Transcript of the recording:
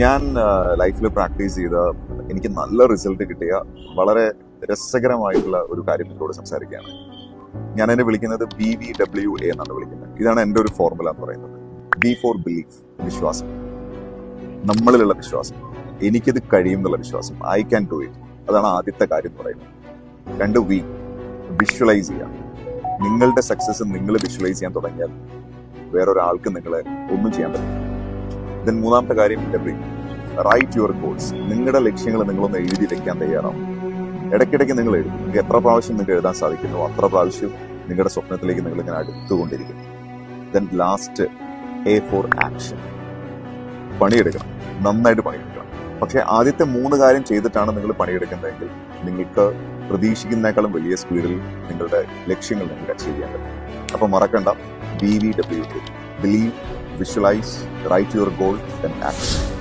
ഞാൻ ലൈഫിൽ പ്രാക്ടീസ് ചെയ്ത എനിക്ക് നല്ല റിസൾട്ട് കിട്ടിയ വളരെ രസകരമായിട്ടുള്ള ഒരു കാര്യം നിങ്ങളോട് സംസാരിക്കുകയാണ്. ഞാൻ എന്നെ വിളിക്കുന്നത് BVWA എന്നാണ് വിളിക്കുന്നത്. ഇതാണ് എൻ്റെ ഒരു ഫോർമുല എന്ന് പറയുന്നത്. B ഫോർ ബിലീഫ്, വിശ്വാസം, നമ്മളിലുള്ള വിശ്വാസം, എനിക്കിത് കഴിയും എന്നുള്ള വിശ്വാസം, ഐ ക്യാൻ ഡു ഇറ്റ്. അതാണ് ആദ്യത്തെ കാര്യം എന്ന് പറയുന്നത്. 2 V, വിഷ്വലൈസ് ചെയ്യാം. നിങ്ങളുടെ സക്സസ് നിങ്ങൾ വിഷ്വലൈസ് ചെയ്യാൻ തുടങ്ങിയാൽ വേറൊരാൾക്ക് നിങ്ങളെ ഒന്നും ചെയ്യാൻ പറ്റില്ല. ദെൻ മൂന്നാമത്തെ കാര്യം W, റൈറ്റ് യുവർ ഗോൾസ്. നിങ്ങളുടെ ലക്ഷ്യങ്ങൾ നിങ്ങളൊന്ന് എഴുതി വെക്കാൻ തയ്യാറാവും. ഇടയ്ക്കിടയ്ക്ക് നിങ്ങൾ എഴുതും. നിങ്ങൾക്ക് എത്ര പ്രാവശ്യം നിങ്ങൾക്ക് എഴുതാൻ സാധിക്കുന്നു അത്ര പ്രാവശ്യം നിങ്ങളുടെ സ്വപ്നത്തിലേക്ക് നിങ്ങൾ ഇങ്ങനെ അടുത്തുകൊണ്ടിരിക്കും. Then last A for action. പണിയെടുക്കണം, നന്നായിട്ട് പണിയെടുക്കണം. പക്ഷെ ആദ്യത്തെ 3 കാര്യം ചെയ്തിട്ടാണ് നിങ്ങൾ പണിയെടുക്കുന്നതെങ്കിൽ നിങ്ങൾക്ക് പ്രതീക്ഷിക്കുന്നതിനേക്കാളും വലിയ സ്പീഡിൽ നിങ്ങളുടെ ലക്ഷ്യങ്ങൾ നിങ്ങൾക്ക് അച്ചീവ് ചെയ്യാൻ പറ്റും. അപ്പൊ മറക്കണ്ട, BVWA, believe, visualise, write your goal, then action.